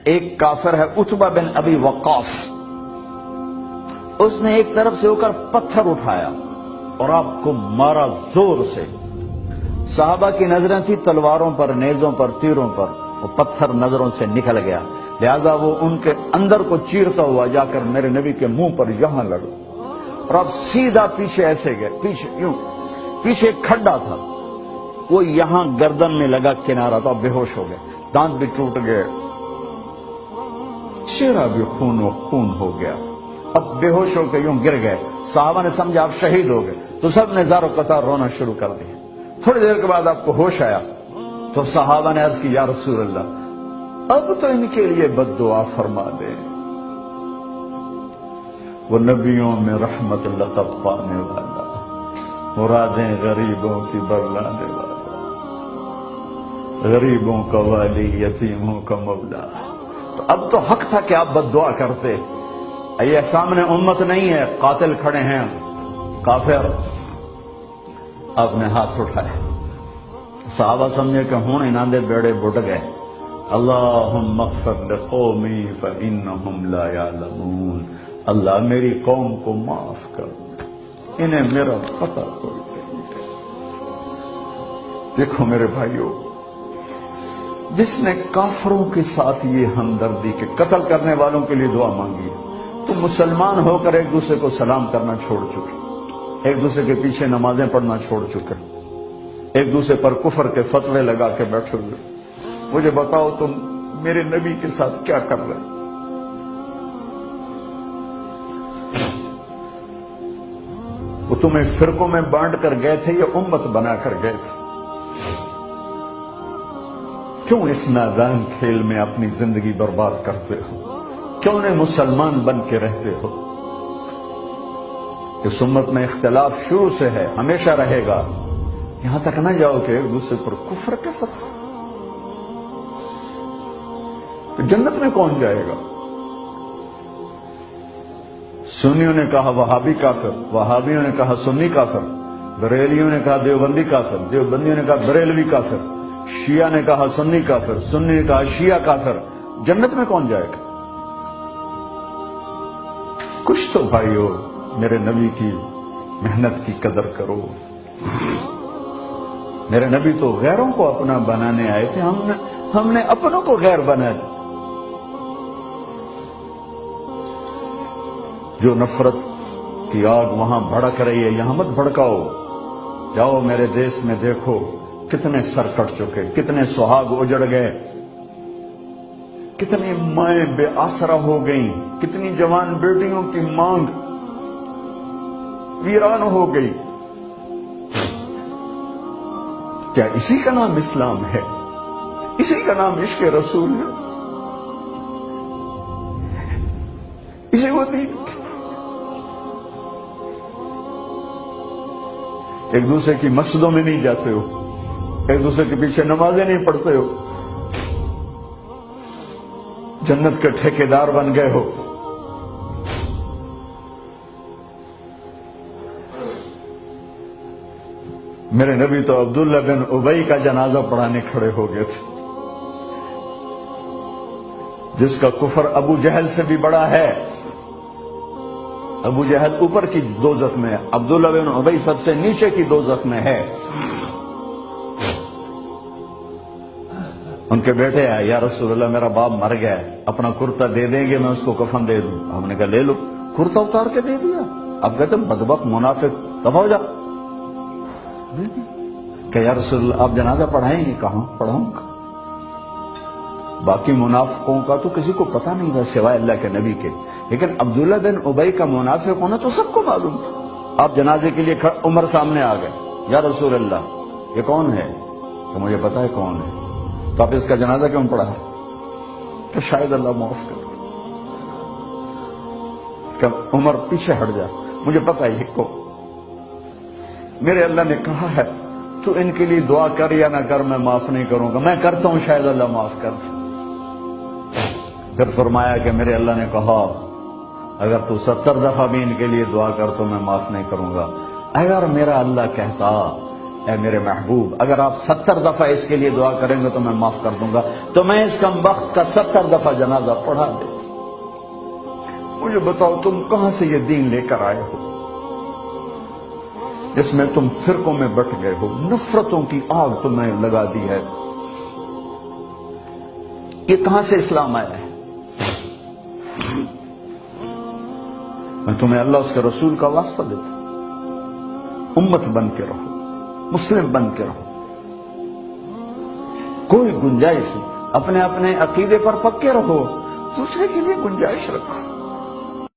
ایک کافر ہے عتبہ بن ابی وقاص، اس نے ایک طرف سے ہو کر پتھر اٹھایا اور آپ کو مارا زور سے۔ صحابہ کی نظریں تھی تلواروں پر، نیزوں پر، تیروں پر، وہ پتھر نظروں سے نکل گیا، لہذا وہ ان کے اندر کو چیرتا ہوا جا کر میرے نبی کے منہ پر یہاں لگا، اور اب سیدھا پیچھے ایسے گئے، پیچھے یوں، پیچھے ایک کھڈا تھا، وہ یہاں گردن میں لگا کنارہ، تو اب بے ہوش ہو گئے، دانت بھی ٹوٹ گئے، چہرہ بھی خون و خون ہو گیا، اب بے ہوش ہو کے یوں گر گئے۔ صحابہ نے سمجھا آپ شہید ہو گئے، تو سب نے زار و قطار رونا شروع کر دیا۔ تھوڑی دیر کے بعد آپ کو ہوش آیا تو صحابہ نے عرض کی یا رسول اللہ اب تو ان کے لیے بد دعا فرما دیں، وہ نبیوں میں رحمت لقب پانے والا، مرادیں غریبوں کی برلانے والا، غریبوں کا والی، یتیموں کا مولا۔ تو اب تو حق تھا کہ آپ بد دعا کرتے۔ یہ سامنے امت نہیں ہے، قاتل کھڑے ہیں، کافر۔ آپ نے ہاتھ اٹھائے، صحابہ سمجھے کہ ہوں انہاں دے بیڑے بڑھ گئے۔ اللہم اغفر لقومی فإنہم لا یعلمون، اللہ میری قوم کو معاف کر، انہیں میرا پتہ کوئی نہیں۔ دیکھو میرے بھائیو، جس نے کافروں کے ساتھ یہ ہمدردی کے قتل کرنے والوں کے لیے دعا مانگی ہے، تو مسلمان ہو کر ایک دوسرے کو سلام کرنا چھوڑ چکے، ایک دوسرے کے پیچھے نمازیں پڑھنا چھوڑ چکے، ایک دوسرے پر کفر کے فتوے لگا کے بیٹھے ہوئے۔ مجھے بتاؤ تم میرے نبی کے ساتھ کیا کر رہے؟ وہ تمہیں فرقوں میں بانٹ کر گئے تھے یا امت بنا کر گئے تھے؟ کیوں اس نادان کھیل میں اپنی زندگی برباد کرتے ہو؟ کیوں نے مسلمان بن کے رہتے ہو؟ اس امت میں اختلاف شروع سے ہے، ہمیشہ رہے گا، یہاں تک نہ جاؤ کہ ایک دوسرے پر کفر کے فتوے۔ جنت میں کون جائے گا؟ سنیوں نے کہا وہابی کافر، وہابیوں نے کہا سنی کافر، بریلیوں نے کہا دیوبندی کافر، دیوبندیوں نے کہا بریلوی کافر، شیعہ نے کہا سنی کافر، سنی نے کہا شیعہ کافر۔ جنت میں کون جائے گا؟ کچھ تو بھائیو میرے نبی کی محنت کی قدر کرو۔ میرے نبی تو غیروں کو اپنا بنانے آئے تھے، ہم نے اپنوں کو غیر بنا دیا۔ جو نفرت کی آگ وہاں بھڑک رہی ہے، یہاں مت بھڑکاؤ۔ جاؤ میرے دیس میں دیکھو کتنے سر کٹ چکے، کتنے سہاگ اجڑ گئے، کتنی مائیں بے آسرا ہو گئیں، کتنی جوان بیٹیوں کی مانگ ویران ہو گئی۔ کیا اسی کا نام اسلام ہے؟ اسی کا نام عشق رسول ہے؟ اسی کو دین کہتے ہیں؟ ایک دوسرے کی مسجدوں میں نہیں جاتے ہو، ایک دوسرے کے پیچھے نمازیں نہیں پڑھتے ہو، جنت کے ٹھیکیدار بن گئے ہو۔ میرے نبی تو عبداللہ بن ابی کا جنازہ پڑھانے کھڑے ہو گئے تھے، جس کا کفر ابو جہل سے بھی بڑا ہے۔ ابو جہل اوپر کی دوزخ میں ہے، عبداللہ بن ابی سب سے نیچے کی دوزخ میں ہے۔ ان کے بیٹے آئے، یا رسول اللہ میرا باپ مر گیا ہے، اپنا کرتا دے دیں گے، میں اس کو کفن دے دوں۔ ہم نے کہا لے لو، کرتا اتار کے دے دیا۔ اب کہتے بدبخت منافق، دفع ہو جا۔ کہ یا رسول اللہ آپ جنازہ پڑھائیں گے؟ کہاں پڑھاؤں گا؟ باقی منافقوں کا تو کسی کو پتہ نہیں تھا سوائے اللہ کے نبی کے، لیکن عبداللہ بن ابی کا منافق ہونا تو سب کو معلوم تھا۔ آپ جنازے کے لیے عمر سامنے آ گئے، یا رسول اللہ یہ کون ہے؟ کہ مجھے پتا ہے کون ہے، تو آپ اس کا جنازہ کیوں پڑھا ہے؟ کہ شاید اللہ معاف کر۔ کہ عمر پیچھے ہٹ جا، مجھے پتا ہے یہ کو، میرے اللہ نے کہا ہے تو ان کے لیے دعا کر یا نہ کر، میں معاف نہیں کروں گا، میں کرتا ہوں شاید اللہ معاف کر دے۔ پھر فرمایا کہ میرے اللہ نے کہا اگر تو 70 دفعہ بھی ان کے لیے دعا کر تو میں معاف نہیں کروں گا۔ اگر میرا اللہ کہتا اے میرے محبوب اگر آپ 70 دفعہ اس کے لیے دعا کریں گے تو میں معاف کر دوں گا، تو میں اس کم وقت کا 70 دفعہ جنازہ پڑھا دے۔ مجھے بتاؤ تم کہاں سے یہ دین لے کر آئے ہو جس میں تم فرقوں میں بٹ گئے ہو، نفرتوں کی آگ تمہیں لگا دی ہے، یہ کہاں سے اسلام آیا ہے؟ میں تمہیں اللہ اس کے رسول کا واسطہ دیتا ہوں، امت بن کے رہو، مسلم بن کے رہو، کوئی گنجائش نہیں، اپنے اپنے عقیدے پر پکے رہو، دوسرے کے لیے گنجائش رکھو۔